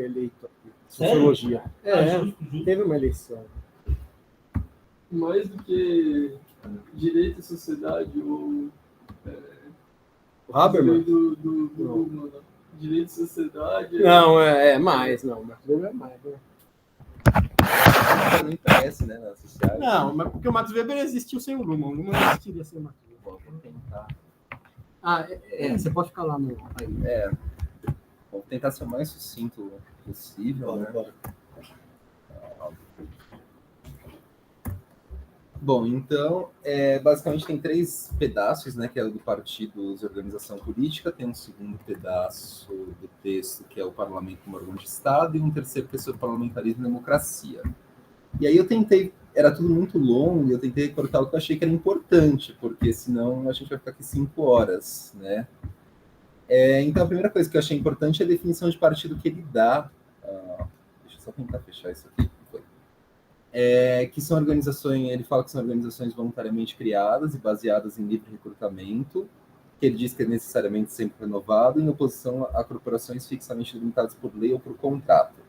eleito aqui. Sério? Sociologia. Justo. Teve uma eleição. Mais do que direito e sociedade, ou O Habermas? do Google, né? Direito e sociedade. Não, é mais, não. O Max Weber é mais, né? Não interessa, né, nas sociais. Não, mas porque o Max Weber existiu sem o Luhmann. O Luhmann não existiria sem o Max Weber. Vou tentar. Você pode ficar lá no... Aí. Vou tentar ser o mais sucinto possível, né? Bora. Bom, então, basicamente tem 3 pedaços, né, que é o do partidos e organização política, tem um segundo pedaço do texto, que é o parlamento como órgão de Estado, e um terceiro que é sobre parlamentarismo e democracia. E aí eu tentei, era tudo muito longo, e eu tentei cortar o que eu achei que era importante, porque senão a gente vai ficar aqui 5 horas, né? Então, a primeira coisa que eu achei importante é a definição de partido que ele dá. Deixa eu só tentar fechar isso aqui. Que são organizações, ele fala que são organizações voluntariamente criadas e baseadas em livre recrutamento, que ele diz que é necessariamente sempre renovado, em oposição a corporações fixamente limitadas por lei ou por contrato,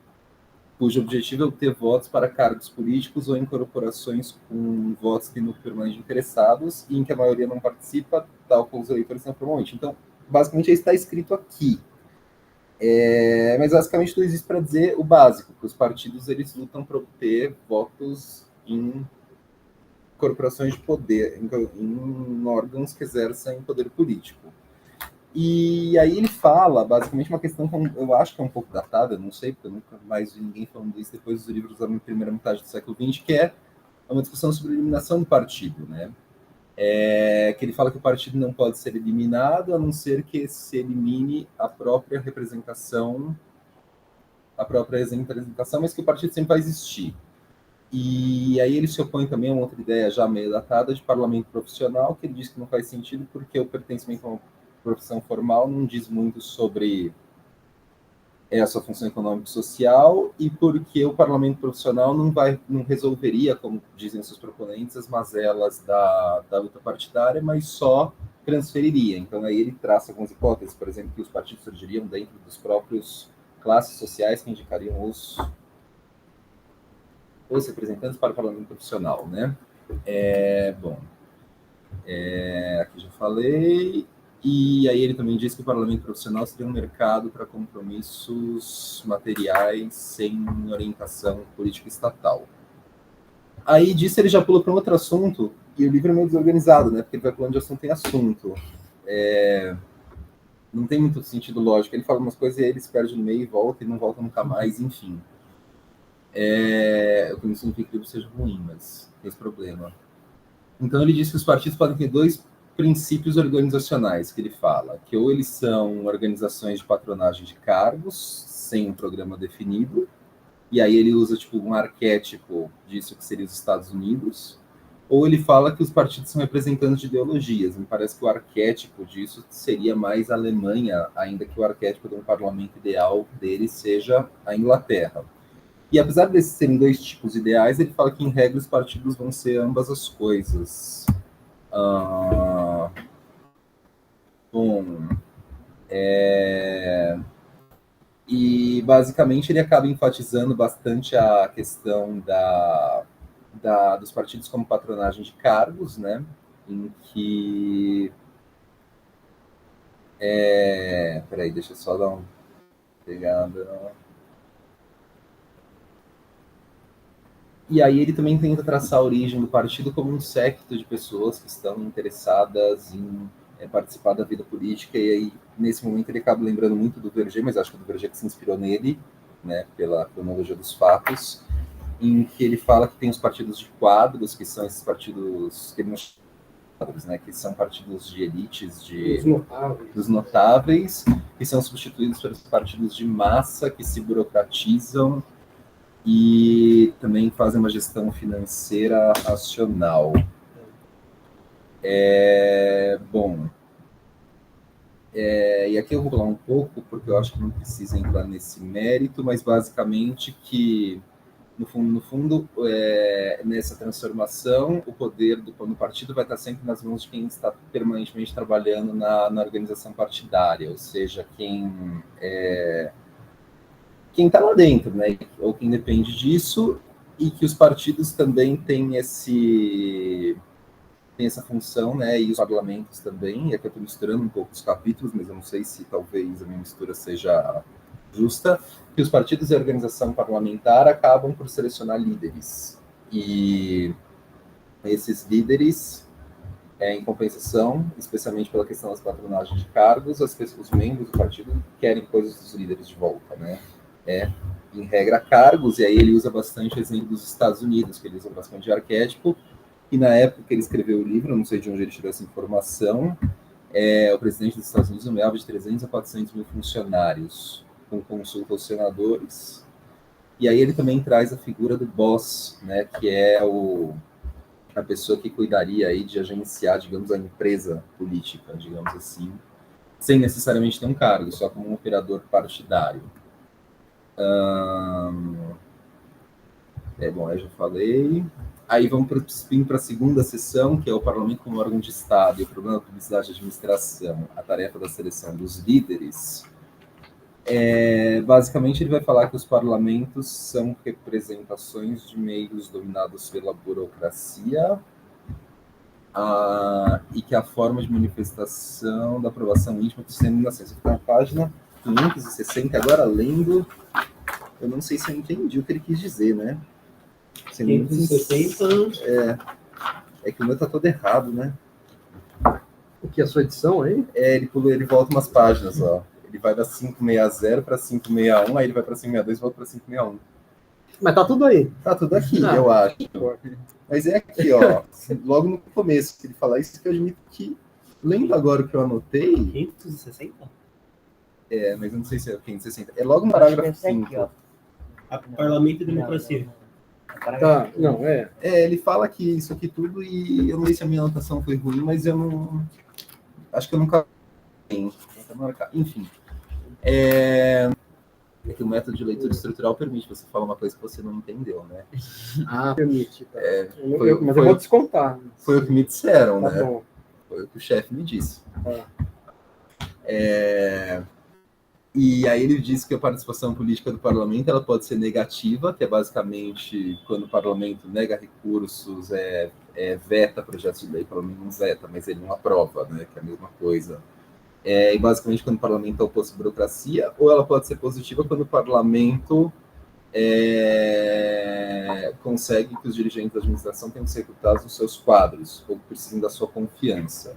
cujo objetivo é obter votos para cargos políticos ou em corporações com votos que núcleo permanente interessados e em que a maioria não participa, tal como os eleitores não promovem. Então, basicamente, isso está escrito aqui. Mas basicamente tudo existe para dizer o básico, que os partidos eles lutam para obter votos em corporações de poder, em órgãos que exercem poder político. E aí ele fala, basicamente, uma questão que eu acho que é um pouco datada, não sei, porque eu nunca mais vi ninguém falando isso depois dos livros da primeira metade do século XX, que é uma discussão sobre a eliminação do partido, né? Que ele fala que o partido não pode ser eliminado, a não ser que se elimine a própria representação, mas que o partido sempre vai existir. E aí ele se opõe também a uma outra ideia já meio datada de parlamento profissional, que ele diz que não faz sentido porque o pertencimento a uma profissão formal não diz muito sobre a sua função econômica e social, e porque o parlamento profissional não resolveria, como dizem seus proponentes, as mazelas da luta partidária, mas só transferiria. Então aí ele traça algumas hipóteses, por exemplo, que os partidos surgiriam dentro dos próprios classes sociais que indicariam os representantes para o parlamento profissional, né? Aqui já falei. E aí ele também diz que o parlamento profissional seria um mercado para compromissos materiais sem orientação política estatal. Aí disso ele já pula para um outro assunto, e o livro é meio desorganizado, né? Porque ele vai pulando de assunto em assunto. Não tem muito sentido lógico. Ele fala umas coisas e aí ele se perde no meio e volta, e não volta nunca mais, enfim. O que não significa que o livro seja ruim, mas tem esse problema. Então ele diz que os partidos podem ter 2 princípios organizacionais que ele fala, que ou eles são organizações de patronagem de cargos, sem um programa definido, e aí ele usa tipo um arquétipo disso que seria os Estados Unidos, ou ele fala que os partidos são representantes de ideologias. Me parece que o arquétipo disso seria mais a Alemanha, ainda que o arquétipo de um parlamento ideal dele seja a Inglaterra. E apesar desses serem 2 tipos ideais, ele fala que em regra os partidos vão ser ambas as coisas. E basicamente ele acaba enfatizando bastante a questão dos partidos como patronagem de cargos, né? Em que... Peraí, deixa eu só dar uma pegada... E aí ele também tenta traçar a origem do partido como um séquito de pessoas que estão interessadas em participar da vida política, e aí, nesse momento, ele acaba lembrando muito do Verger, mas acho que é do Verger que se inspirou nele, né, pela cronologia dos fatos, em que ele fala que tem os partidos de quadros, que são esses partidos que ele não chama de quadros, né, que são partidos de elites, dos notáveis, que são substituídos pelos partidos de massa, que se burocratizam, e também fazem uma gestão financeira racional. E aqui eu vou falar um pouco, porque eu acho que não precisa entrar nesse mérito, mas basicamente que, no fundo nessa transformação, o poder do partido vai estar sempre nas mãos de quem está permanentemente trabalhando na organização partidária, ou seja, quem quem está lá dentro, né? Ou quem depende disso, e que os partidos também têm essa função, né? E os parlamentos também. E aqui eu estou misturando um pouco os capítulos, mas eu não sei se talvez a minha mistura seja justa, que os partidos e a organização parlamentar acabam por selecionar líderes. E esses líderes, em compensação, especialmente pela questão das patronagens de cargos, os membros do partido querem coisas dos líderes de volta, né? Em regra, cargos, e aí ele usa bastante o exemplo dos Estados Unidos, que ele usa bastante de arquétipo, e na época que ele escreveu o livro, eu não sei de onde ele tirou essa informação, o presidente dos Estados Unidos nomeava de 300 a 400 mil funcionários, com consulta aos senadores, e aí ele também traz a figura do boss, né, que é a pessoa que cuidaria aí de agenciar, digamos, a empresa política, digamos assim, sem necessariamente ter um cargo, só como um operador partidário. Bom, eu já falei. Aí vamos para a segunda sessão, que é o Parlamento como órgão de Estado e o problema da publicidade de administração, a tarefa da seleção dos líderes. Basicamente, ele vai falar que os parlamentos são representações de meios dominados pela burocracia, e que a forma de manifestação da aprovação íntima do sistema de nações. Você está na página 560, agora lendo, eu não sei se eu entendi o que ele quis dizer, né? 560. É que o meu está todo errado, né? O que, a sua edição aí? Ele volta umas páginas, ó. Ele vai da 560 para 561, aí ele vai para 562 e volta para 561. Mas tá tudo aí. Tá tudo aqui, eu acho. Mas é aqui, ó. Logo no começo que ele fala isso, que eu admito que, lendo agora o que eu anotei... 560? Mas eu não sei se é 560. É logo no parágrafo 5. A Parlamento e Democracia. Tá, não, ele fala que isso aqui tudo, e eu não sei se a minha anotação foi ruim, mas eu não... Acho que eu nunca... Enfim. É que o método de leitura estrutural permite você falar uma coisa que você não entendeu, né? Permite. Tá. Mas eu vou descontar. Foi o que me disseram, Tá né? bom. Foi o que o chefe me disse. E aí ele disse que a participação política do parlamento ela pode ser negativa, que é basicamente quando o parlamento nega recursos, veta projetos de lei, o parlamento não veta, mas ele não aprova, né? Que é a mesma coisa. E basicamente quando o parlamento é oposto à burocracia, ou ela pode ser positiva quando o parlamento consegue que os dirigentes da administração tenham que ser recrutados nos seus quadros, ou precisem da sua confiança.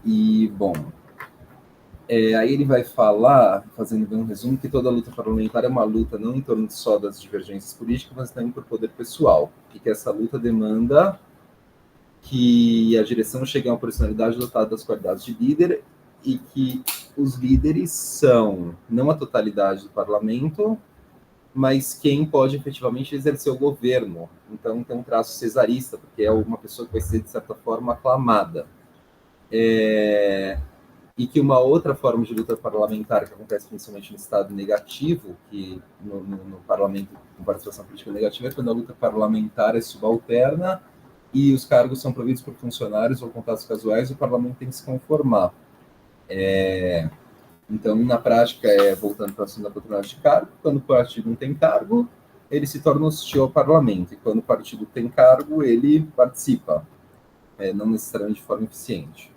E, bom, aí ele vai falar, fazendo bem um resumo, que toda luta parlamentar é uma luta não em torno só das divergências políticas, mas também por poder pessoal, e que essa luta demanda que a direção chegue a uma personalidade dotada das qualidades de líder e que os líderes são não a totalidade do parlamento, mas quem pode efetivamente exercer o governo. Então tem um traço cesarista, porque é uma pessoa que vai ser, de certa forma, aclamada. E que uma outra forma de luta parlamentar, que acontece principalmente no estado negativo, que no parlamento com participação política negativa, é quando a luta parlamentar é subalterna e os cargos são providos por funcionários ou contatos casuais, o parlamento tem que se conformar. Então, na prática, voltando para a assunto da patronagem de cargo, quando o partido não tem cargo, ele se torna hostil ao parlamento, e quando o partido tem cargo, ele participa, não necessariamente de forma eficiente.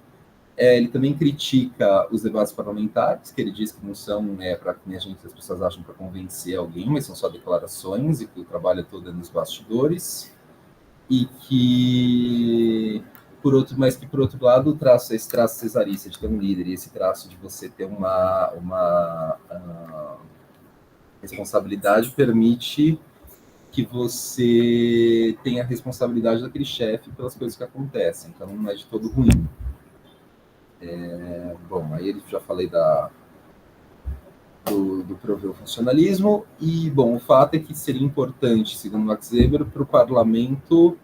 Ele também critica os debates parlamentares, que ele diz que não são, para que as pessoas acham, para convencer alguém, mas são só declarações, e que o trabalho todo é nos bastidores. E que, por outro lado, esse traço cesarista de ter um líder, e esse traço de você ter uma responsabilidade permite que você tenha a responsabilidade daquele chefe pelas coisas que acontecem, então não é de todo ruim. Bom, aí eu já falei do prover o funcionalismo, e, bom, o fato é que seria importante, segundo Max Weber, para o parlamento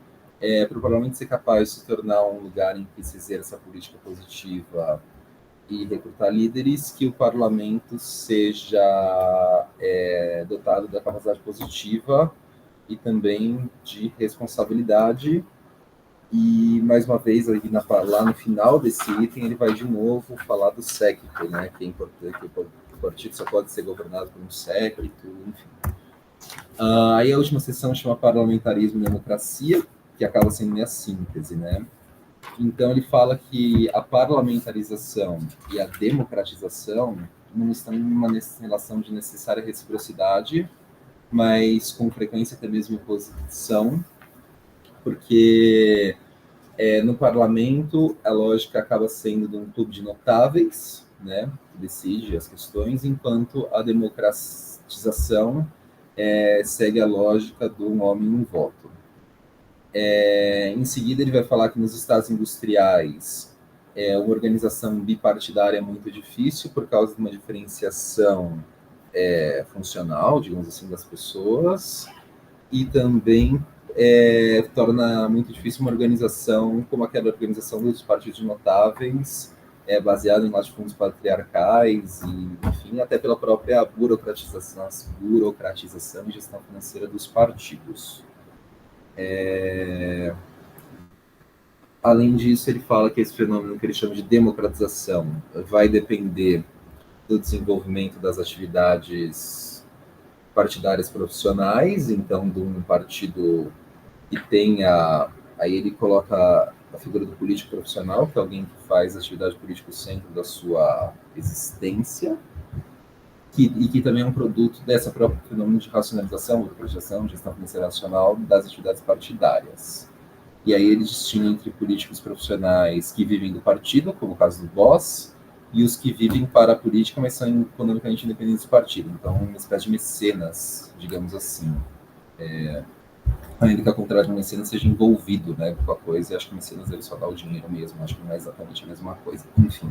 ser capaz de se tornar um lugar em que se exerça a política positiva e recrutar líderes, que o parlamento seja dotado da capacidade positiva e também de responsabilidade. E, mais uma vez, lá no final desse item, ele vai de novo falar do séquito, né, que é importante, que partido só pode ser governado por um séquito, enfim. Aí a última seção chama Parlamentarismo e Democracia, que acaba sendo minha síntese, né? Então ele fala que a parlamentarização e a democratização não estão em uma relação de necessária reciprocidade, mas com frequência até mesmo oposição, porque no parlamento a lógica acaba sendo de um clube de notáveis, né, que decide as questões, enquanto a democratização segue a lógica do um homem um voto. Em seguida ele vai falar que nos estados industriais uma organização bipartidária é muito difícil por causa de uma diferenciação funcional, digamos assim, das pessoas, e também torna muito difícil uma organização como aquela organização dos partidos notáveis, baseada em latifúndios patriarcais, e, enfim, até pela própria burocratização e gestão financeira dos partidos. Além disso, ele fala que esse fenômeno que ele chama de democratização vai depender do desenvolvimento das atividades partidárias profissionais, então de um partido que tenha, aí ele coloca a figura do político profissional, que é alguém que faz atividade política no centro da sua existência, e que também é um produto dessa própria fenômeno de racionalização, burocratização, gestão financeira nacional das atividades partidárias. E aí ele distingue entre políticos profissionais que vivem do partido, como o caso do Boss, e os que vivem para a política, mas são economicamente independentes do partido. Então, uma espécie de mecenas, digamos assim. Ainda que, ao contrário de um mecenas, seja envolvido, né, com a coisa, e acho que o mecenas deve só dar o dinheiro mesmo, acho que não é exatamente a mesma coisa. Enfim.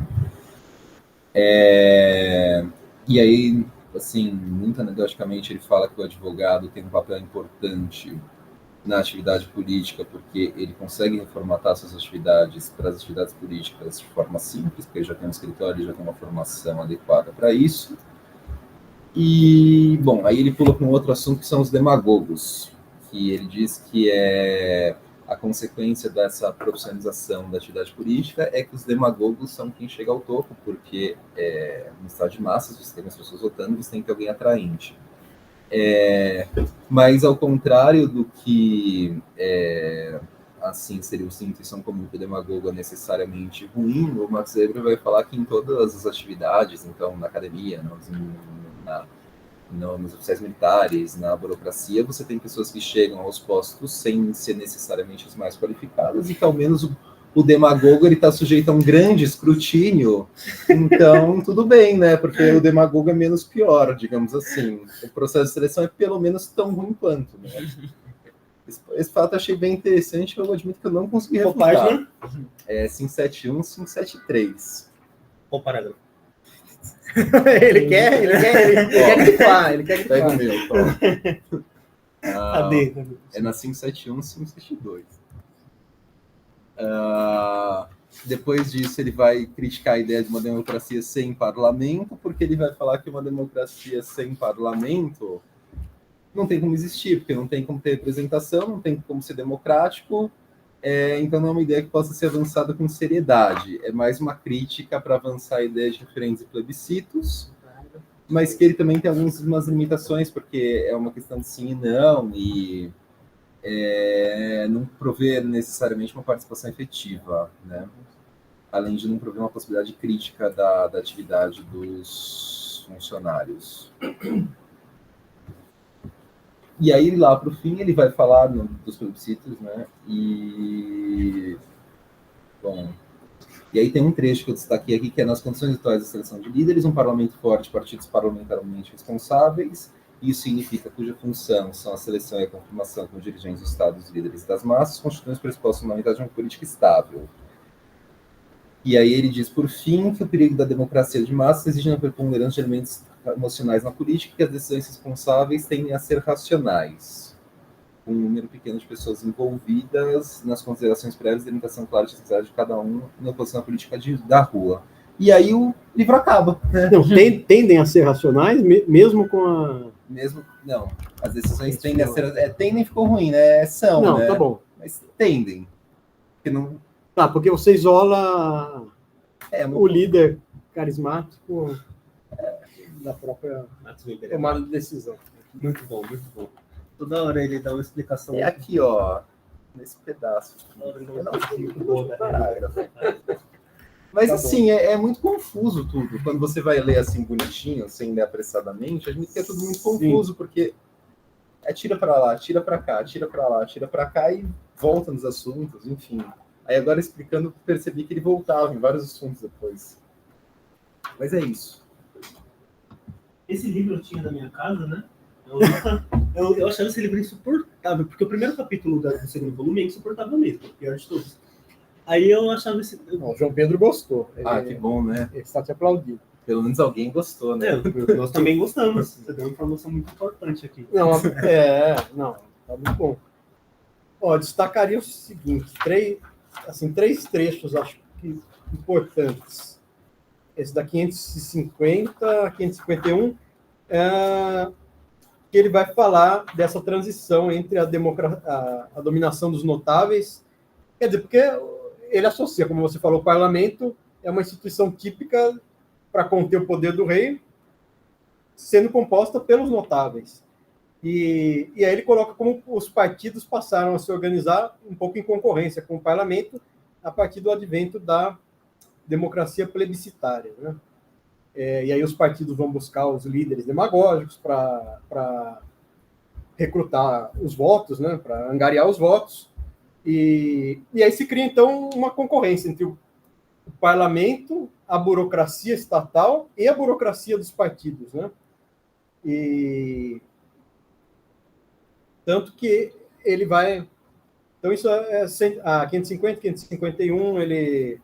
E aí, assim, muito anedoticamente, ele fala que o advogado tem um papel importante na atividade política, porque ele consegue reformatar suas atividades para as atividades políticas de forma simples, porque ele já tem um escritório, já tem uma formação adequada para isso. E, bom, aí ele pula para um outro assunto, que são os demagogos, que ele diz que a consequência dessa profissionalização da atividade política é que os demagogos são quem chega ao topo, porque no estado de massas, você tem as pessoas votando, você tem que ter alguém atraente. Mas ao contrário do que assim seria uma intuição comum que o demagogo é necessariamente ruim, o Max Weber vai falar que em todas as atividades, então na academia, nos oficiais militares, na burocracia, você tem pessoas que chegam aos postos sem ser necessariamente os mais qualificados, e que ao menos o demagogo está sujeito a um grande escrutínio, então tudo bem, né? Porque o demagogo é menos pior, digamos assim. O processo de seleção é pelo menos tão ruim quanto, né? Esse fato eu achei bem interessante, eu admito que eu não consegui refutar. 571, 573. Qual parágrafo? Ele quer grifar, ele quer grifar. Pega o meu, Tom. Cadê? É na 571, 572. Depois disso, ele vai criticar a ideia de uma democracia sem parlamento, porque ele vai falar que uma democracia sem parlamento não tem como existir, porque não tem como ter representação, não tem como ser democrático, então não é uma ideia que possa ser avançada com seriedade. É mais uma crítica para avançar a ideia de referendos e plebiscitos, mas que ele também tem algumas limitações, porque é uma questão de sim e não, e não prover necessariamente uma participação efetiva, né? Além de não prover uma possibilidade crítica da atividade dos funcionários. E aí, lá para o fim, ele vai falar dos plebiscitos, né? E aí tem um trecho que eu destaquei aqui, que é nas condições atuais da seleção de líderes, um parlamento forte, partidos parlamentarmente responsáveis. Isso significa cuja função são a seleção e a confirmação com dirigentes dos estados, líderes das massas, constituem os pressupostos fundamentais de uma política estável. E aí ele diz, por fim, que o perigo da democracia de massas exige uma preponderância de elementos emocionais na política, que as decisões responsáveis tendem a ser racionais, com um número pequeno de pessoas envolvidas nas considerações prévias, delimitação clara de necessidade de cada um na oposição à política da rua. E aí o livro acaba. Né? Não, tendem a ser racionais, mesmo com a... Não, as decisões tendem a ser... tendem ficou ruim, né? São, não, né? Tá bom. Mas tendem. Porque não... Tá, porque você isola o líder carismático... da própria Atos do Império. tomada de decisão. Muito bom, muito bom. Toda hora ele dá uma explicação. É aqui, ó, nesse pedaço. Muito boa da Parágrafo. Mas Tá assim, é muito confuso tudo. Quando você vai ler assim bonitinho, sem ler apressadamente, a gente é tudo muito confuso, porque tira pra lá, tira pra cá, tira pra lá, tira pra cá e volta nos assuntos, enfim. Aí agora explicando, percebi que ele voltava em vários assuntos depois. Mas é isso. Esse livro eu tinha na minha casa, né? Eu achava esse livro insuportável, porque o primeiro capítulo do segundo volume é insuportável mesmo, o pior de todos. Aí eu achava esse. Não, o João Pedro gostou. Que bom, né? Ele está te aplaudindo. Pelo menos alguém gostou, né? Nós também gostamos. Você deu uma informação muito importante aqui. Não, tá muito bom. Ó, destacaria o seguinte, três trechos, acho que importantes. Esse da 550, 551, que ele vai falar dessa transição entre a dominação dos notáveis. Quer dizer, porque ele associa, como você falou, o parlamento é uma instituição típica para conter o poder do rei, sendo composta pelos notáveis. E aí ele coloca como os partidos passaram a se organizar um pouco em concorrência com o parlamento a partir do advento da democracia plebiscitária, né? E aí os partidos vão buscar os líderes demagógicos para recrutar os votos, né? Para angariar os votos. E aí se cria, então, uma concorrência entre o parlamento, a burocracia estatal e a burocracia dos partidos, né? E tanto que ele vai... Então, isso a 550, 551, ele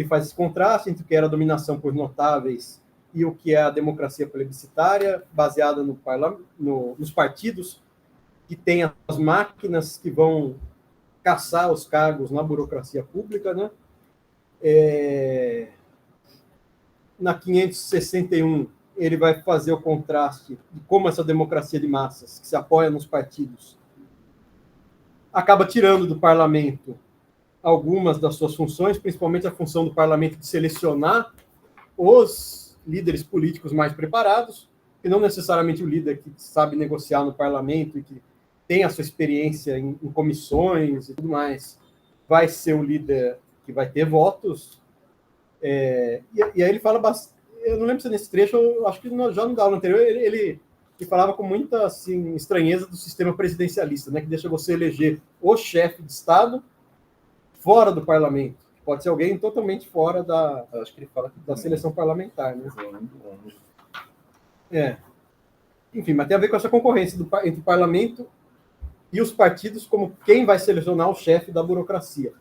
faz esse contraste entre o que era a dominação por notáveis e o que é a democracia plebiscitária, baseada nos partidos, que têm as máquinas que vão caçar os cargos na burocracia pública, né? Na 561, ele vai fazer o contraste de como essa democracia de massas, que se apoia nos partidos, acaba tirando do parlamento algumas das suas funções, principalmente a função do parlamento de selecionar os líderes políticos mais preparados, e não necessariamente o líder que sabe negociar no parlamento e que tem a sua experiência em comissões e tudo mais, vai ser o líder que vai ter votos. E aí ele fala bastante, eu não lembro se nesse trecho, eu acho que já no aula anterior, ele falava com muita assim, estranheza do sistema presidencialista, né, que deixa você eleger o chefe de Estado fora do parlamento. Pode ser alguém totalmente fora Eu acho que ele fala da seleção parlamentar, né? muito longe. Enfim, mas tem a ver com essa concorrência entre o parlamento e os partidos como quem vai selecionar o chefe da burocracia.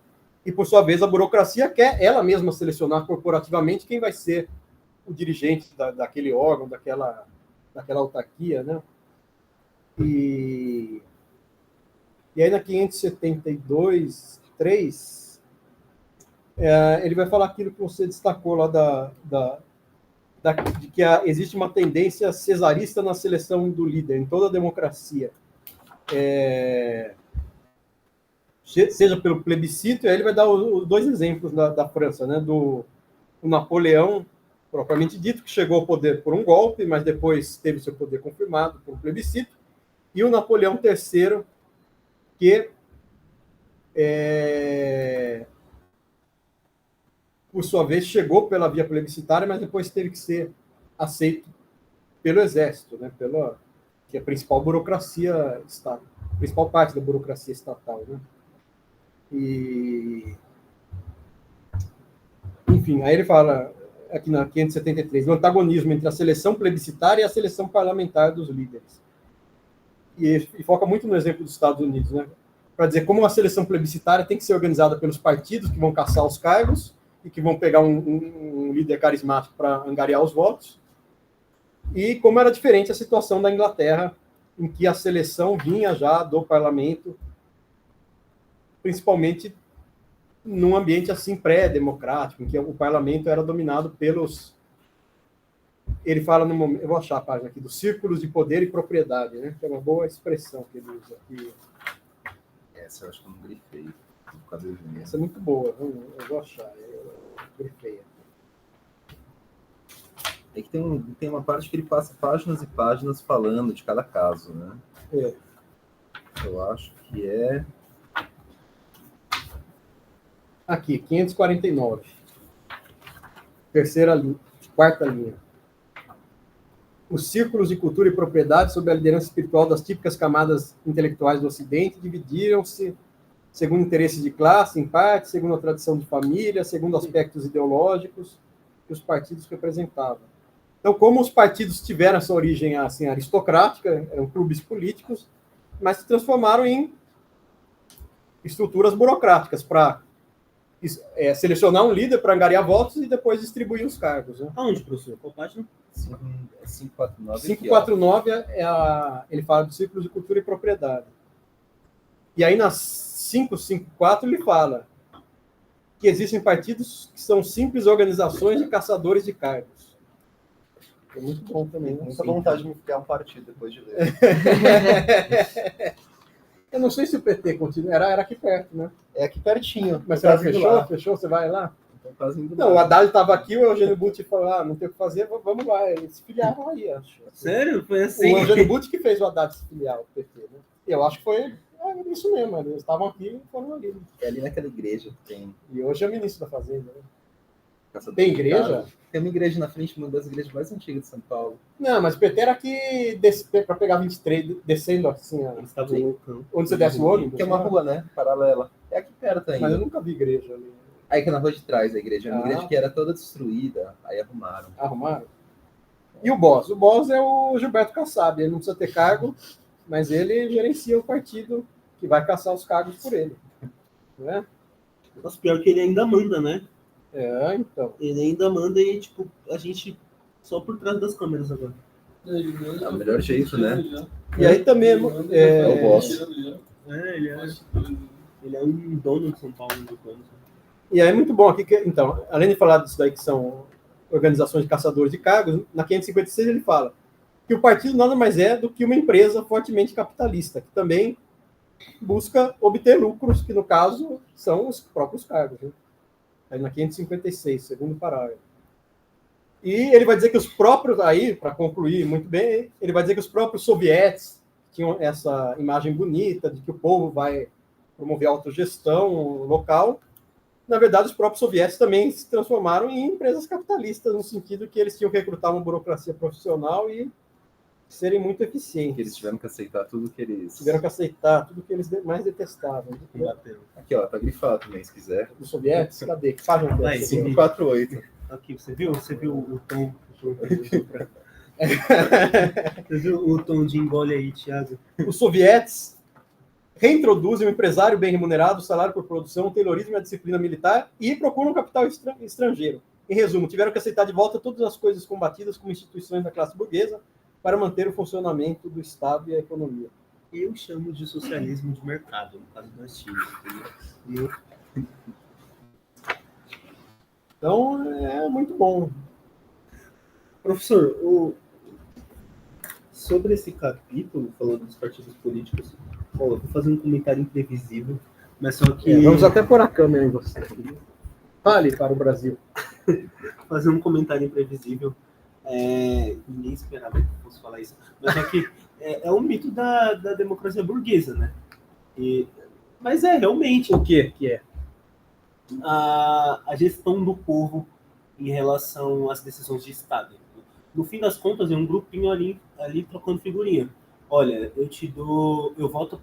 E, por sua vez, a burocracia quer ela mesma selecionar corporativamente quem vai ser o dirigente daquele órgão, daquela autarquia, né? E aí, na 572, 3, ele vai falar aquilo que você destacou lá de que existe uma tendência cesarista na seleção do líder, em toda a democracia. Seja pelo plebiscito, e aí ele vai dar os dois exemplos da França, né? Do Napoleão, propriamente dito, que chegou ao poder por um golpe, mas depois teve seu poder confirmado por um plebiscito, e o Napoleão III, que por sua vez chegou pela via plebiscitária, mas depois teve que ser aceito pelo exército, né? Que é a principal burocracia estatal, principal parte da burocracia estatal, né? Enfim, aí ele fala aqui na 573 do antagonismo entre a seleção plebiscitária e a seleção parlamentar dos líderes. E foca muito no exemplo dos Estados Unidos, né? Para dizer como a seleção plebiscitária tem que ser organizada pelos partidos que vão caçar os cargos e que vão pegar um líder carismático para angariar os votos, e como era diferente a situação da Inglaterra, em que a seleção vinha já do parlamento, principalmente num ambiente assim pré-democrático, em que o parlamento era dominado pelos... Ele fala no momento, eu vou achar a página aqui, dos círculos de poder e propriedade, né? Que é uma boa expressão que ele usa aqui. Essa eu acho que eu não grifei. Essa é muito boa, eu vou achar. Eu grifei. É que tem uma parte que ele passa páginas e páginas falando de cada caso, né? É. Eu acho que é... Aqui, 549. Terceira linha, quarta linha. Os círculos de cultura e propriedade sob a liderança espiritual das típicas camadas intelectuais do Ocidente dividiram-se segundo interesses de classe, em parte, segundo a tradição de família, segundo aspectos ideológicos que os partidos representavam. Então, como os partidos tiveram essa origem assim, aristocrática, eram clubes políticos, mas se transformaram em estruturas burocráticas para selecionar um líder para angariar votos e depois distribuir os cargos. Né? Aonde, professor? Qual página? 549. 549 ele fala dos círculos de cultura e propriedade. E aí, nas 554, ele fala que existem partidos que são simples organizações de caçadores de cargos. É muito bom também. Né? Muita vontade de me criar um partido depois de ler. Eu não sei se o PT continua. Era aqui perto, né? É aqui pertinho. Mas você fechou? Fechou? Você vai lá? Então, quase indo Não, o lá. Haddad estava aqui, o Eugênio Butti falou, não tem o que fazer, vamos lá. Eles se filiaram aí, acho. Sério? Foi assim? O Eugênio Butti que fez o Haddad se filiar ao PT, né? Eu acho que foi isso mesmo, eles estavam aqui e foram ali. Né? É ali naquela igreja que tem... E hoje é ministro da Fazenda, né? caçador Tem de igreja? carros. Tem uma igreja na frente, uma das igrejas mais antigas de São Paulo. Não, mas o PT era aqui para pegar 23, descendo assim, Eles estavam loucão. onde você desce o ônibus. Que é uma né? rua, né? Paralela. É aqui perto ainda. Mas eu nunca vi igreja ali. Aí que é na rua de trás a igreja. É uma Ah. igreja que era toda destruída. Aí arrumaram. Arrumaram. E o Boss? O Boss é o Gilberto Kassab. Ele não precisa ter cargo, mas ele gerencia o partido que vai caçar os cargos por ele. Né? Nossa, pior que ele ainda manda, né? É, então. Ele ainda manda e, tipo, a gente só por trás das câmeras agora. É o melhor jeito, né? E aí também É o boss. Ele é um dono de São Paulo. E aí é muito bom aqui que, então, além de falar disso daí que são organizações de caçadores de cargos, na 556 ele fala que o partido nada mais é do que uma empresa fortemente capitalista, que também busca obter lucros, que no caso são os próprios cargos. Né? Aí na 556, segundo parágrafo. E ele vai dizer que os próprios, aí, para concluir muito bem, ele vai dizer que os próprios sovietes tinham essa imagem bonita de que o povo vai promover a autogestão local. Na verdade, os próprios sovietes também se transformaram em empresas capitalistas, no sentido que eles tinham que recrutar uma burocracia profissional e serem muito eficientes. Que eles tiveram que aceitar tudo que eles... Tiveram que aceitar tudo que eles mais detestavam. Aqui, ó, tá grifado também, se quiser. Os sovietes, cadê? Que página Vai, dessa? 548. Aqui, você viu? Você viu o tom? Você viu o tom de engole aí, Thiago? Os sovietes reintroduzem o empresário bem remunerado, o salário por produção, o taylorismo e a disciplina militar e procuram capital estrangeiro. Em resumo, tiveram que aceitar de volta todas as coisas combatidas como instituições da classe burguesa para manter o funcionamento do Estado e a economia. Eu chamo de socialismo de mercado, no caso do Chile. Então, é muito bom. Professor, sobre esse capítulo, falando dos partidos políticos, eu vou fazer um comentário imprevisível, mas só que... Vamos até pôr a câmera em você. Fale para o Brasil. Fazer um comentário imprevisível. Ninguém esperava que eu fosse falar isso. Mas só que é um mito da democracia burguesa, né? Mas realmente O que é? a gestão do povo em relação às decisões de Estado. No fim das contas, é um grupinho ali trocando figurinha. Olha, eu voto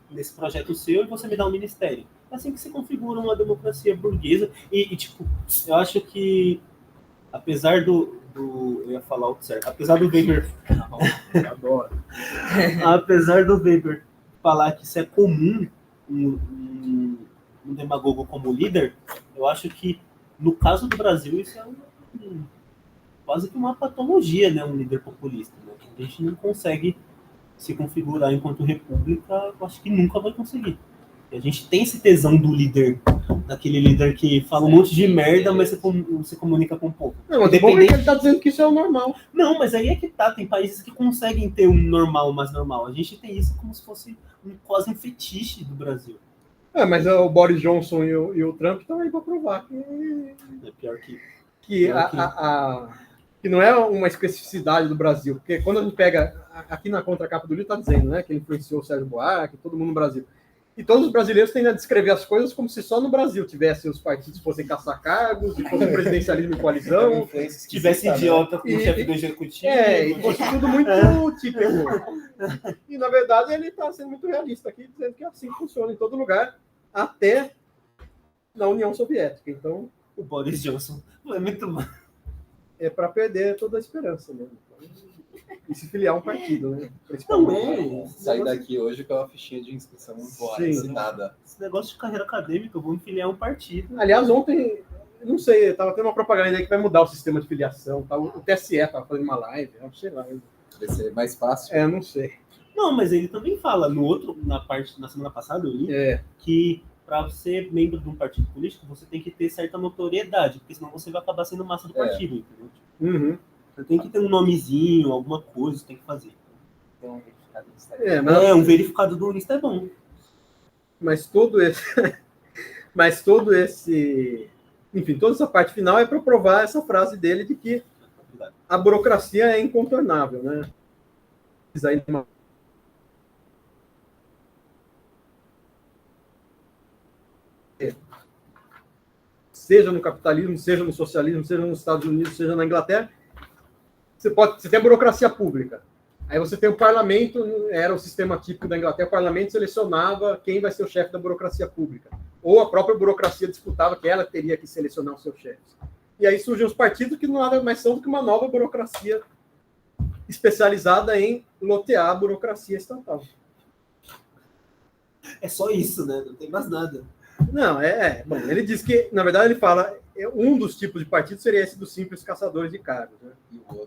nesse projeto seu e você me dá um ministério. É assim que se configura uma democracia burguesa. Tipo, eu acho que, apesar eu ia falar o certo. Apesar do Weber... Adoro. Apesar do Weber falar que isso é comum, um demagogo como líder, eu acho que, no caso do Brasil, isso é quase que uma patologia, né? Um líder populista. Né? A gente não consegue se configurar enquanto república, eu acho que nunca vai conseguir. E a gente tem esse tesão do líder, daquele líder que fala um monte de merda, mas você comunica com o povo. Não, mas o bom é que ele está dizendo que isso é o normal. Não, mas aí é que tá. Tem países que conseguem ter um normal mais normal. A gente tem isso como se fosse quase um fetiche do Brasil. Mas o Boris Johnson e o Trump estão aí para provar que É pior que... que não é uma especificidade do Brasil, porque quando a gente pega, aqui na contracapa do livro está dizendo, né, que ele influenciou o Sérgio Buarque, todo mundo no Brasil. E todos os brasileiros tendem a descrever as coisas como se só no Brasil tivesse os partidos fossem caçar cargos, e fosse um presidencialismo em coalizão. Se tivesse idiota com o chefe do executivo. E fosse tudo muito típico. E, na verdade, ele está sendo muito realista aqui, dizendo que assim funciona em todo lugar, até na União Soviética. Então, O Boris Johnson é muito mal. é para perder toda a esperança mesmo. E se filiar a um partido, né? Também. Sair daqui hoje com uma fichinha de inscrição embora, Sim. assinada. Esse negócio de carreira acadêmica, eu vou me filiar a um partido. Aliás, ontem, eu não sei, estava tendo uma propaganda aí que vai mudar o sistema de filiação. Tá? O TSE estava fazendo uma live, eu sei lá. Vai ser mais fácil. É, não sei. Não, mas ele também fala na semana passada, eu li, que para ser membro de um partido político, você tem que ter certa notoriedade, porque senão você vai acabar sendo massa do partido, entendeu? Uhum. Você tem que ter um nomezinho, alguma coisa, você tem que fazer. Tem um verificado no Instagram. Um verificado do lista é bom. Mas todo esse, enfim, toda essa parte final é para provar essa frase dele de que a burocracia é incontornável, né? Seja no capitalismo, seja no socialismo, seja nos Estados Unidos, seja na Inglaterra, você tem a burocracia pública. Aí você tem o parlamento, era o sistema típico da Inglaterra, o parlamento selecionava quem vai ser o chefe da burocracia pública. Ou a própria burocracia disputava que ela teria que selecionar os seus chefes. E aí surgem os partidos que nada mais são do que uma nova burocracia especializada em lotear a burocracia estatal. É só isso, né? Não tem mais nada. Não, bom, ele diz que, na verdade, ele fala, um dos tipos de partido seria esse dos simples caçadores de cargos. Né?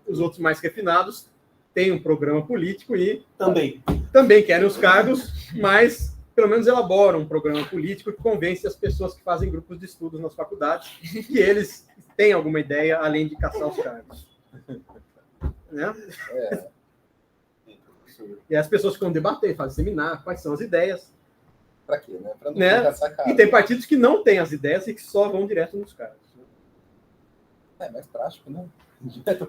Os outros mais refinados têm um programa político e também querem os cargos, mas pelo menos elaboram um programa político que convence as pessoas que fazem grupos de estudos nas faculdades que eles têm alguma ideia além de caçar os cargos. Né? E as pessoas ficam debatendo, fazem seminário, quais são as ideias. Pra quê, né? Pra não Né? caçar cargo. E tem partidos que não têm as ideias e que só vão direto nos cargos. É mais prático, né?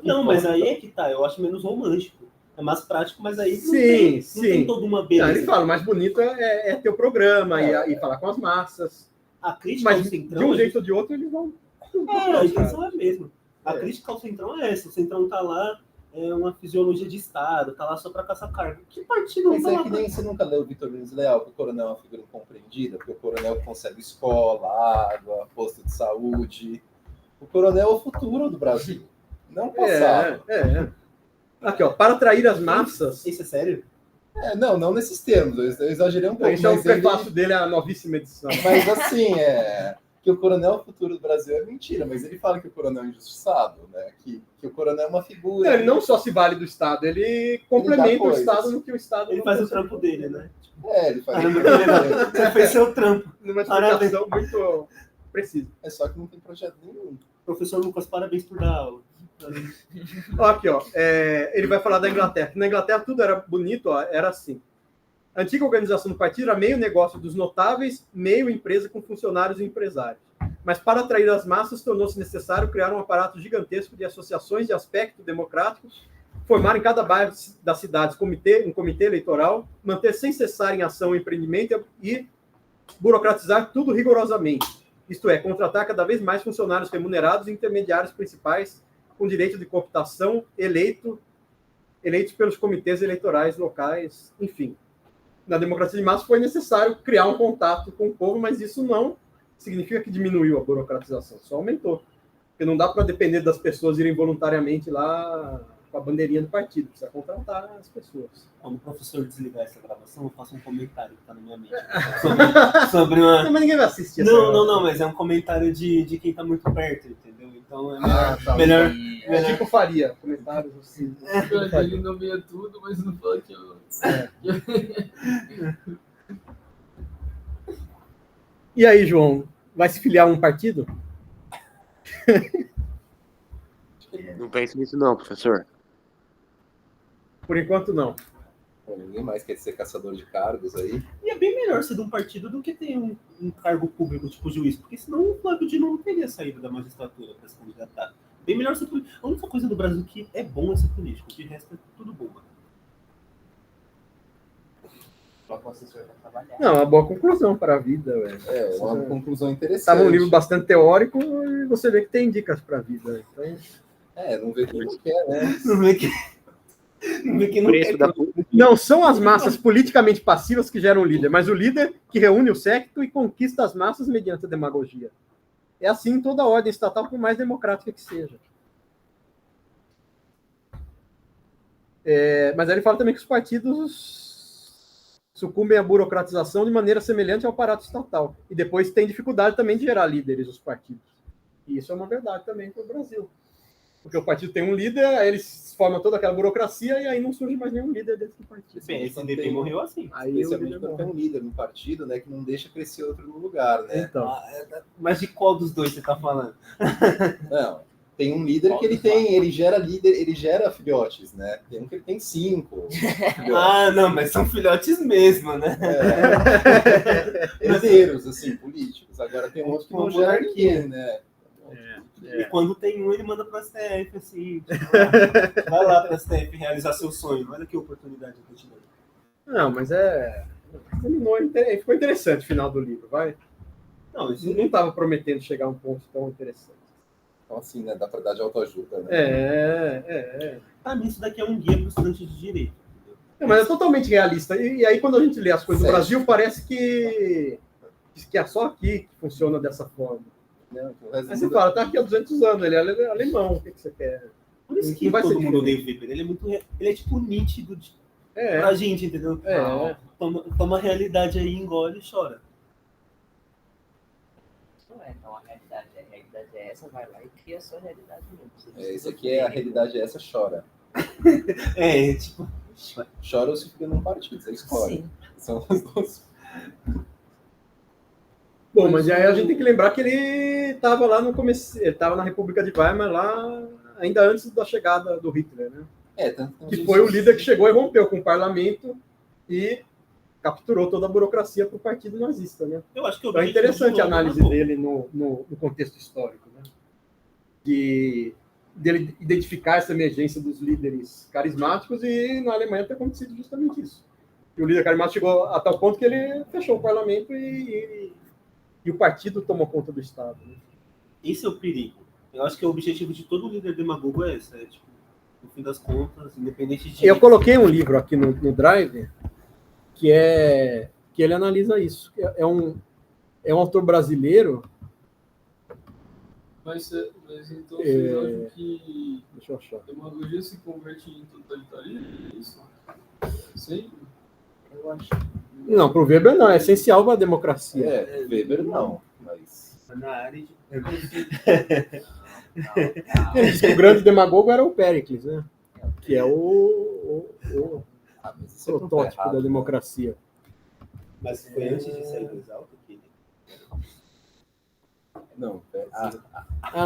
Não, mas aí é que tá, eu acho menos romântico. É mais prático, mas aí não tem toda uma Não, beleza. ele fala, o mais bonito é ter o programa e falar com as massas. A crítica ao Mas Centrão... de um jeito ou de outro eles vão... a intenção é a mesma. A crítica ao Centrão é essa. O Centrão tá lá, é uma fisiologia de Estado, tá lá só pra caçar cargo. Que partido Mas não tá é lá que pra... nem você nunca leu o Vitor Nunes Leal, que o coronel é uma figura incompreendida, porque o coronel consegue escola, água, posto de saúde. O coronel é o futuro do Brasil, não o passado. Aqui, ó, para atrair as massas... Isso é sério? Não nesses termos, eu exagerei um pouco. Esse é o mas prefácio dele, a novíssima edição. Mas assim, que o coronel é o futuro do Brasil é mentira, mas ele fala que o coronel é injustiçado, né? Que o coronel é uma figura. Ele não só se vale do Estado, ele complementa o Estado no que o Estado... Ele faz o trampo dele, né? Ele faz o Caramba, trampo dele. Você fez seu trampo. Numa explicação muito precisa. É só que não tem projeto nenhum. Professor Lucas, parabéns por dar aula. Aqui, ó, ele vai falar da Inglaterra. Na Inglaterra tudo era bonito, ó, era assim. A antiga organização do partido era meio negócio dos notáveis, meio empresa com funcionários e empresários. Mas para atrair as massas, tornou-se necessário criar um aparato gigantesco de associações de aspecto democrático, formar em cada bairro das cidades um comitê eleitoral, manter sem cessar em ação o empreendimento e burocratizar tudo rigorosamente. Isto é, contratar cada vez mais funcionários remunerados e intermediários principais com direito de cooptação, eleitos pelos comitês eleitorais locais, enfim. Na democracia de massa foi necessário criar um contato com o povo, mas isso não significa que diminuiu a burocratização, só aumentou. Porque não dá para depender das pessoas irem voluntariamente lá com a bandeirinha do partido, precisa contratar as pessoas. Quando o professor desligar essa gravação, eu faço um comentário que tá na minha mente. Sobre uma... Não, mas ninguém vai assistir. Não, mas é um comentário de quem tá muito perto, entendeu? Então é melhor... É tipo Faria, comentários assim. Ele nomeia tudo, mas não fala que eu... E aí, João, vai se filiar a um partido? Não pense nisso não, professor. Por enquanto, não. Ninguém mais quer ser caçador de cargos aí. E é bem melhor ser de um partido do que ter um cargo público, tipo juiz, porque senão o Flávio Dino não teria saído da magistratura para se candidatar. Bem melhor ser político. A única coisa do Brasil que é bom é ser político. De resto é tudo bom, mano. Coloca o assessor pra trabalhar. Não, uma boa conclusão para a vida, velho. É uma conclusão interessante. Estava um livro bastante teórico e você vê que tem dicas para a vida. Então... Não vê quem não quer, né? Não vê que não vê que não Preço quer. da Não são as massas politicamente passivas que geram o líder, mas o líder que reúne o séquito e conquista as massas mediante a demagogia. É assim em toda a ordem estatal, por mais democrática que seja. Mas aí ele fala também que os partidos sucumbem à burocratização de maneira semelhante ao aparato estatal. E depois tem dificuldade também de gerar líderes, os partidos. E isso é uma verdade também para o Brasil. Porque o partido tem um líder, aí eles formam toda aquela burocracia e aí não surge mais nenhum líder dentro do partido. Bem, esse DP morreu assim. Aí o Especialmente líder quando tem morre. um líder no partido, né, que não deixa crescer outro no lugar, né? Então, Mas de qual dos dois você tá falando? Não, tem um líder que ele gera filhotes, né? Tem um que ele tem 5 filhotes. Ah, não, mas são filhotes mesmo, né? Herdeiros, assim, políticos. Agora tem outro que não Uma gera monarquia. ninguém, né? E quando tem um, ele manda pra STF, assim. Vai lá pra STF realizar seu sonho. Olha que oportunidade que eu te dou. não, mas ficou interessante o final do livro, vai. Não, isso Não estava prometendo chegar a um ponto tão interessante. Então, assim, né? Dá pra dar de autoajuda, né? pra mim isso daqui é um guia pro estudante de direito. Mas é totalmente realista. E aí, quando a gente lê as coisas do Certo. Brasil, parece que é só aqui que funciona dessa forma. Né? O resto Aí você do- fala, tá aqui há 200 anos, ele é alemão, o que você quer? Por isso que Não vai todo ser mundo odeia o Weber. Ele é muito. Ele é tipo nítido pra gente, entendeu? Toma a realidade aí, engole e chora. Não é, então a realidade é essa, vai lá e cria a sua realidade mesmo. Isso aqui é a realidade, essa chora. É, tipo. Chora ou se fica num partido, você escolhe. Sim. São as duas. Bom, mas aí a gente tem que lembrar que ele estava lá no começo, ele estava na República de Weimar lá ainda antes da chegada do Hitler, né? Tanto Que foi o líder que chegou e rompeu com o parlamento e capturou toda a burocracia para o partido nazista, né? Eu acho que Então é interessante a análise dele no contexto histórico, né? Dele identificar essa emergência dos líderes carismáticos e na Alemanha tem acontecido justamente isso. E o líder carismático chegou a tal ponto que ele fechou o parlamento e o partido tomou conta do Estado. Né? Esse é o perigo. Eu acho que o objetivo de todo líder demagogo é esse. É, tipo, no fim das contas, independente de. Eu coloquei um livro aqui no Drive que ele analisa isso. É um autor brasileiro. Mas então vocês acham que Deixa eu achar. a demagogia se converte em totalitarismo? É isso? Sim. Eu acho. Não, para o Weber não, é essencial para a democracia. Weber não, mas... Na área de. Ele disse que o grande demagogo era o Péricles, né? Que é o mas isso é protótipo errado, da né? democracia. Mas foi antes de sair do Exalta que. Não,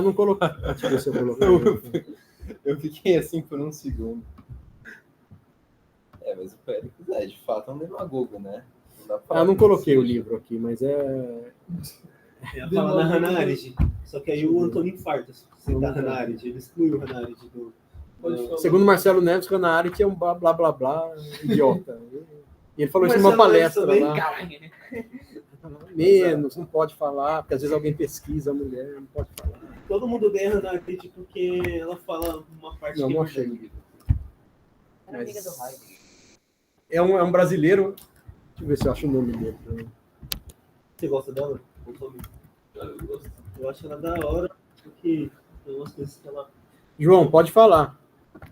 Não coloquei. Deixa eu ver se eu coloquei. eu fiquei assim por um segundo. Mas o Péricles de fato é um demagogo, né? Não dá pra- Não coloquei o livro aqui, mas é... Eu ia falar na Hannah Arendt. Só que aí o Antônio infarta. Você tá Hannah Arendt. Ele excluiu o Hannah Arendt do. Pode falar. Segundo Marcelo Neves, Hannah Arendt é um blá blá blá blá idiota. E ele falou isso numa palestra lá. Menos, não pode falar, porque às vezes alguém pesquisa a mulher, não pode falar. Todo mundo odeia a Hannah Arendt porque ela fala uma parte Não, que não é achei. verdade. Era amiga do Heidegger. É um brasileiro. Deixa eu ver se eu acho o nome dele. Você gosta dela? Cara, eu gosto. Eu acho ela da hora, porque tem umas coisas que ela. João, pode falar.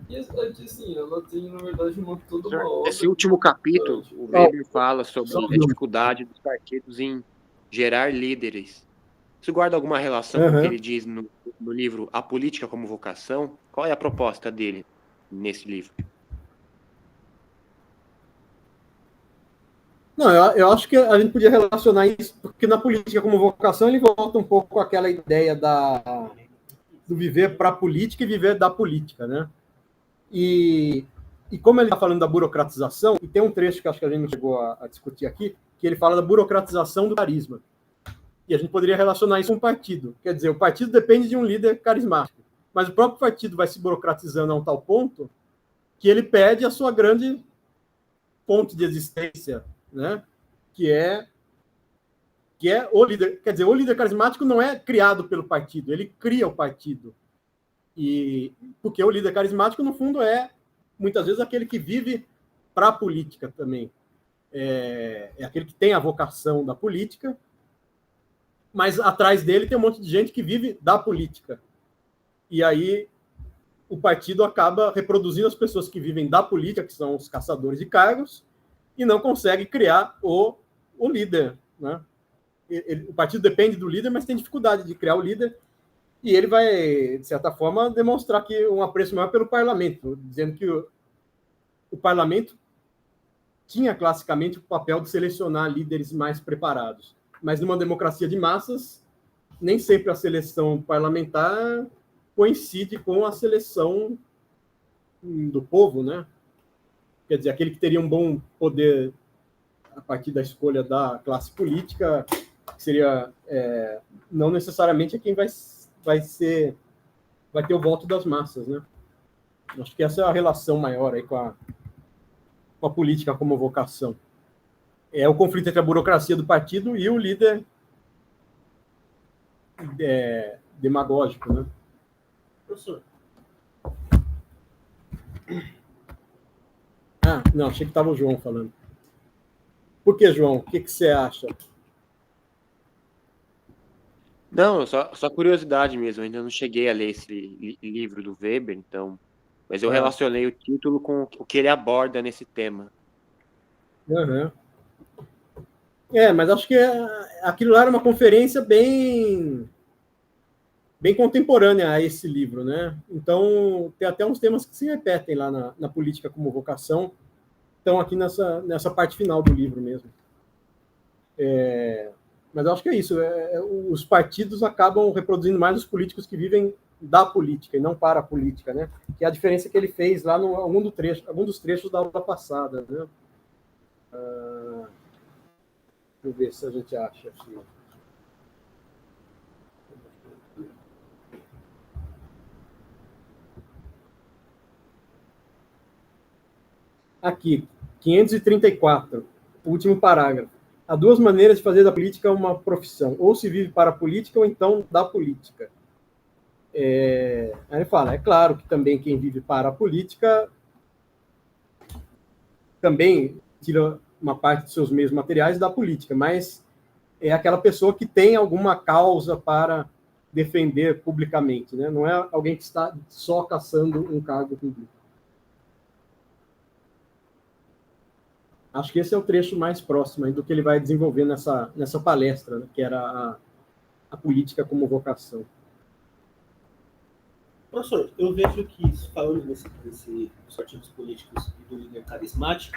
E assim, ela tem, na verdade, toda uma obra. Esse último capítulo, o Weber fala sobre a dificuldade dos partidos em gerar líderes. Isso guarda alguma relação com o que ele diz no livro A Política como Vocação? Qual é a proposta dele nesse livro? Não, eu acho que a gente podia relacionar isso, porque na política como vocação ele volta um pouco com aquela ideia do viver para a política e viver da política, né? E como ele está falando da burocratização, e tem um trecho que acho que a gente não chegou a discutir aqui, que ele fala da burocratização do carisma. E a gente poderia relacionar isso com um partido. Quer dizer, o partido depende de um líder carismático. mas o próprio partido vai se burocratizando a um tal ponto que ele perde a sua grande fonte de existência, né? que é o líder. Quer dizer, o líder carismático não é criado pelo partido, ele cria o partido. E porque o líder carismático, no fundo, é muitas vezes aquele que vive para a política também. É aquele que tem a vocação da política, mas atrás dele tem um monte de gente que vive da política. E aí o partido acaba reproduzindo as pessoas que vivem da política, que são os caçadores de cargos, e não consegue criar o líder, né? O partido depende do líder, mas tem dificuldade de criar o líder, e ele vai, de certa forma, demonstrar que um apreço maior pelo parlamento, dizendo que o parlamento tinha classicamente o papel de selecionar líderes mais preparados. Mas numa democracia de massas, nem sempre a seleção parlamentar coincide com a seleção do povo, né? Quer dizer, aquele que teria um bom poder a partir da escolha da classe política seria não necessariamente quem vai ter o voto das massas, né? Acho que essa é a relação maior aí com a política como vocação. É o conflito entre a burocracia do partido e o líder demagógico, né? Professor. Ah, não, achei que estava o João falando. Por que, João? O que você acha? Não, só curiosidade mesmo. Eu ainda não cheguei a ler esse livro do Weber, então. Mas eu relacionei o título com o que ele aborda nesse tema. Uhum. Mas acho que aquilo lá era uma conferência bem contemporânea a esse livro, né? Então, tem até uns temas que se repetem lá na política como vocação, estão aqui nessa parte final do livro mesmo. Mas eu acho que é isso. Os partidos acabam reproduzindo mais os políticos que vivem da política e não para a política, né? Que é a diferença que ele fez lá em algum dos trechos da aula passada, né? Deixa eu ver se a gente acha aqui. Aqui, 534, último parágrafo. Há duas maneiras de fazer da política uma profissão. Ou se vive para a política, ou então da política. Aí ele fala, é claro que também quem vive para a política também tira uma parte dos seus meios materiais da política, mas é aquela pessoa que tem alguma causa para defender publicamente, né? Não é alguém que está só caçando um cargo público. Acho que esse é o trecho mais próximo do que ele vai desenvolver nessa palestra, né? Que era a política como vocação. Professor, eu vejo que, falando dos partidos políticos e do líder carismático,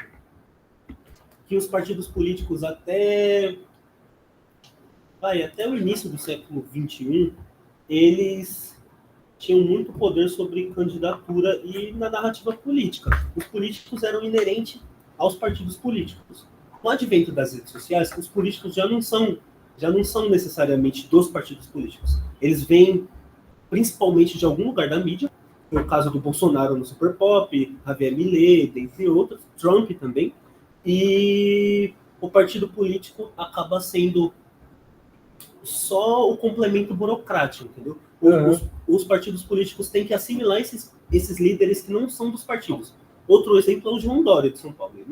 que os partidos políticos até o início do século XXI, eles tinham muito poder sobre candidatura e na narrativa política. Os políticos eram inerentes aos partidos políticos. Com o advento das redes sociais, os políticos já não são necessariamente dos partidos políticos. Eles vêm principalmente de algum lugar da mídia, foi o caso do Bolsonaro no Super Pop, Javier Milei, dentre outros, Trump também, e o partido político acaba sendo só o complemento burocrático, entendeu? Os partidos políticos têm que assimilar esses líderes que não são dos partidos. Outro exemplo é o João Dória, de São Paulo. Ele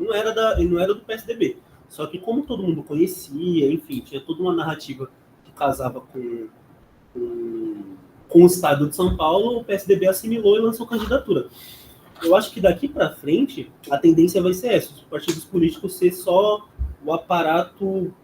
não era do PSDB. Só que como todo mundo conhecia, enfim, tinha toda uma narrativa que casava com o estado de São Paulo, o PSDB assimilou e lançou candidatura. Eu acho que daqui para frente, a tendência vai ser essa, os partidos políticos ser só o aparato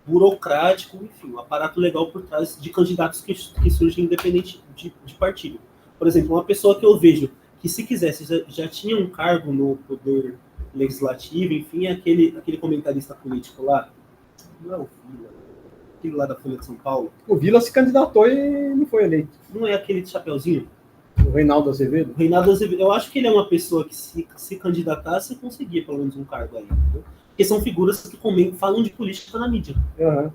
burocrático, enfim, o aparato legal por trás de candidatos que surgem independente de partido. Por exemplo, uma pessoa que eu vejo que, se quisesse, já tinha um cargo no poder legislativo, enfim, aquele comentarista político lá, não é o Vila, aquele lá da Folha de São Paulo. O Vila se candidatou e não foi eleito. Não é aquele de chapeuzinho? O Reinaldo Azevedo? O Reinaldo Azevedo, eu acho que ele é uma pessoa que, se candidatasse, conseguia pelo menos um cargo aí, entendeu? Porque são figuras que falam de política na mídia. Uhum.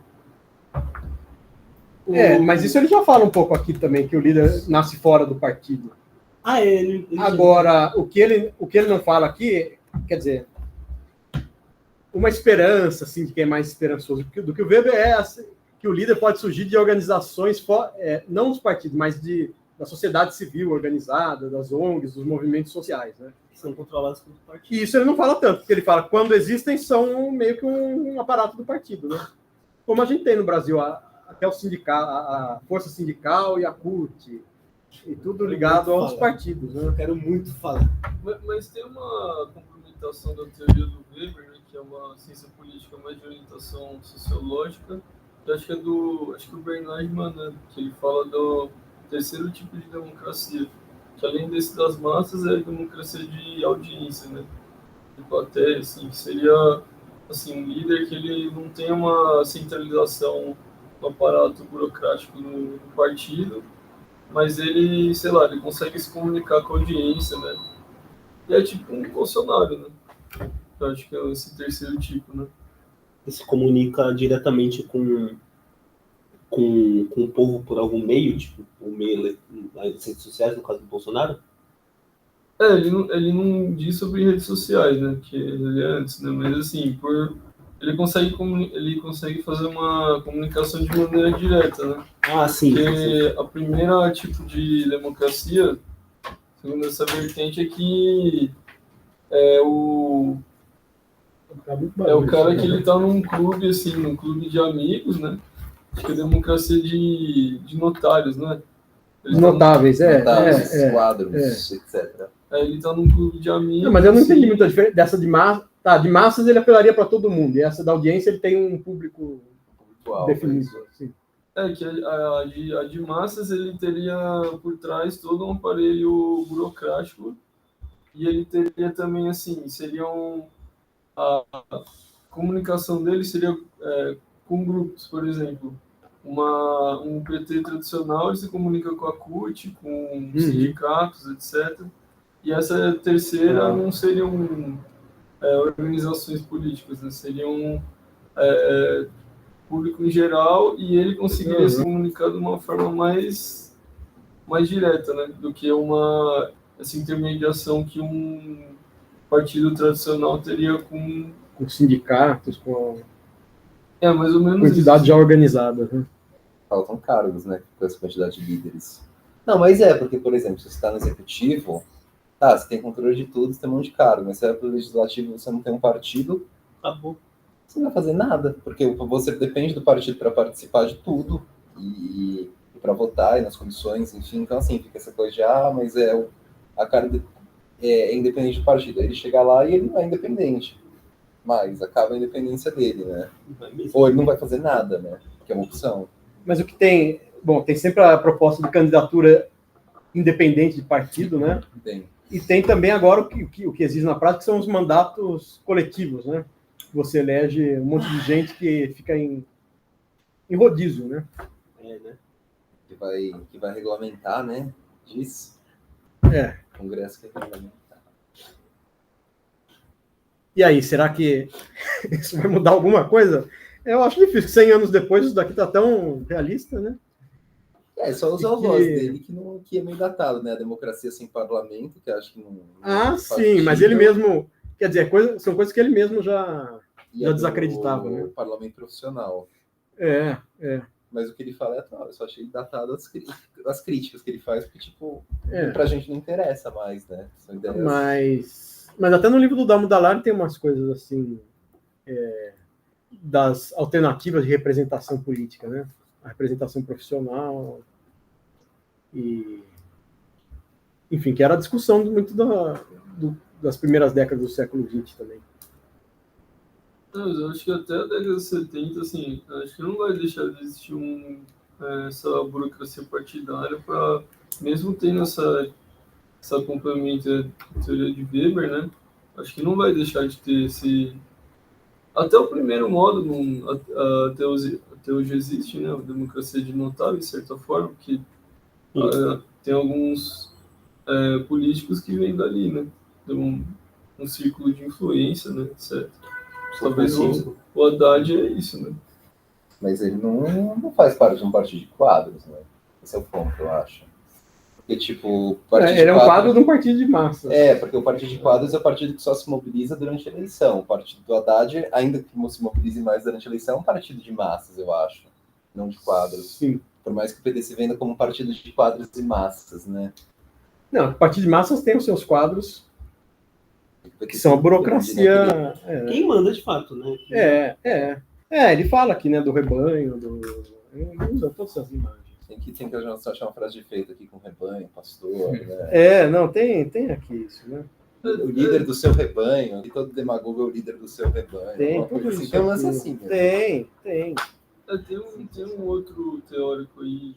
Mas isso ele já fala um pouco aqui também, que o líder nasce fora do partido. Ele Agora, o que ele não fala aqui, quer dizer, uma esperança, assim, de quem é mais esperançoso do que o Weber é assim, que o líder pode surgir de organizações, não dos partidos, mas da sociedade civil organizada, das ONGs, dos movimentos sociais, né? são controlados pelo partido. E isso ele não fala tanto, porque ele fala quando existem são meio que um aparato do partido, né? Como a gente tem no Brasil, até o sindical, a força sindical e a CUT, e tudo ligado aos partidos, né? Eu quero muito falar. Mas tem uma complementação da teoria do Weber, né, que é uma ciência política mais de orientação sociológica, que acho que o Bernardman, né, que ele fala do terceiro tipo de democracia, que além desse das massas é a democracia de audiência, né, de plateia, assim, que seria assim, um líder que ele não tem uma centralização no aparato burocrático no partido, mas ele, sei lá, ele consegue se comunicar com a audiência, né? E é tipo um funcionário, né? Eu acho que é esse terceiro tipo, né? Ele se comunica diretamente com o povo por algum meio, tipo, o meio das redes sociais, no caso do Bolsonaro? Ele não diz sobre redes sociais, né? Que ele é antes, né? Mas assim, ele consegue fazer uma comunicação de maneira direta, né? Ah, sim. Porque a primeira tipo de democracia, segundo essa vertente, é que é o cara que ele tá num clube, assim, num clube de amigos, né? Acho que é democracia de notários, né? Notáveis, quadros, etc. Ele tá num clube de amigos. Não, mas eu não entendi muito a diferença dessa de massa. Tá, de massas ele apelaria para todo mundo, e essa da audiência ele tem um público definido. Assim. Que a de massas ele teria por trás todo um aparelho burocrático, e ele teria também, assim, a comunicação dele seria com grupos, por exemplo. Um PT tradicional ele se comunica com a CUT, com sindicatos, etc. E essa terceira não seriam organizações políticas, né? Seriam público em geral, e ele conseguiria se comunicar de uma forma mais direta, né? Do que essa intermediação que um partido tradicional teria com sindicatos, com mais ou menos quantidade já organizada. Né? Faltam cargos, né? Com essa quantidade de líderes. Não, mas porque, por exemplo, se você está no executivo, você tem controle de tudo, você tem um monte de cargo, mas se é pro legislativo você não tem um partido, acabou. Você não vai fazer nada, porque você depende do partido para participar de tudo e para votar e nas comissões, enfim. Então, assim, fica essa coisa de, mas a cara é independente do partido. Aí ele chega lá e ele não é independente, mas acaba a independência dele, né? Ou ele não vai fazer nada, né? Que é uma opção. Mas o que tem... Bom, tem sempre a proposta de candidatura independente de partido, né? Tem. E tem também agora o que existe na prática, que são os mandatos coletivos, né? Você elege um monte de gente que fica em rodízio, né? Né? Que vai regulamentar, né? Diz. O Congresso quer regulamentar. E aí, será que isso vai mudar alguma coisa? Eu acho difícil. 100 anos depois, isso daqui tá tão realista, né? Só usar o voz dele, que é meio datado, né? A democracia sem parlamento, que acho que não sim, mas ele mesmo... Quer dizer, são coisas que ele mesmo já desacreditava, né? Parlamento profissional. Mas o que ele fala é atual. Eu só achei datado as críticas que ele faz, porque, tipo, pra gente não interessa mais, né? São ideias... Mas até no livro do Dalmo Dall'Arte tem umas coisas, assim, das alternativas de representação política, né? A representação profissional e... Enfim, que era a discussão muito das primeiras décadas do século XX também. Eu acho que até a década de 70, assim, acho que não vai deixar de existir essa burocracia partidária para, mesmo tendo essa complementa a teoria de Weber, né? Acho que não vai deixar de ter esse... Até o primeiro modo, até hoje existe, né? A democracia de notável, de certa forma, porque tem alguns políticos que vêm dali, né? De um círculo de influência, né? Etc. Talvez o Haddad é isso, né? Mas ele não faz parte de um partido de quadros, né? Esse é o ponto, eu acho. Porque, tipo, Ele é um quadro de um partido de massa. Porque o partido de quadros é o partido que só se mobiliza durante a eleição. O partido do Haddad, ainda que se mobilize mais durante a eleição, é um partido de massas, eu acho. Não de quadros. Sim. Por mais que o PT se venda como um partido de quadros e massas, né? Não, o partido de massas tem os seus quadros, que são a burocracia. Quem manda de fato, né? Ele fala aqui, né, do rebanho, ele usa todas essas imagens. Tem que achar uma frase de efeito aqui com rebanho, pastor, né? Tem aqui isso, né? O líder do seu rebanho, e todo demagogo é o líder do seu rebanho. Tem tudo assim, tem um lance assim. Tem. Tem um outro teórico aí,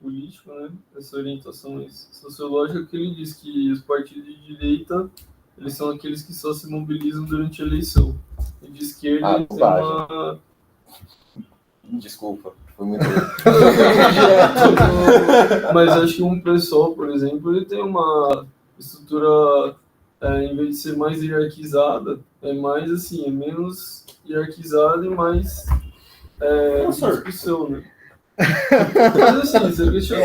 político, né? Essa orientação sociológica, que ele diz que os partidos de direita, eles são aqueles que só se mobilizam durante a eleição. Ele diz que ele tem uma... Desculpa, foi muito... Mas acho que um pessoal, por exemplo, ele tem uma estrutura, em vez de ser mais hierarquizada, é mais assim, é menos hierarquizada e mais discussão, né? Mas assim, você questionou.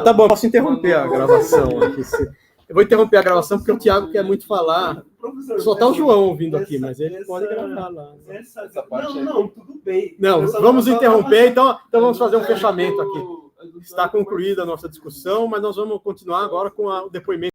Tá bom, posso interromper a gravação aqui. Eu vou interromper a gravação porque o Thiago quer muito falar. Professor, Só tá o João ouvindo aqui, mas ele pode gravar lá. Essa parte tudo bem. Não, vamos interromper, então vamos fazer um fechamento aqui. Está concluída a nossa discussão, mas nós vamos continuar agora com o depoimento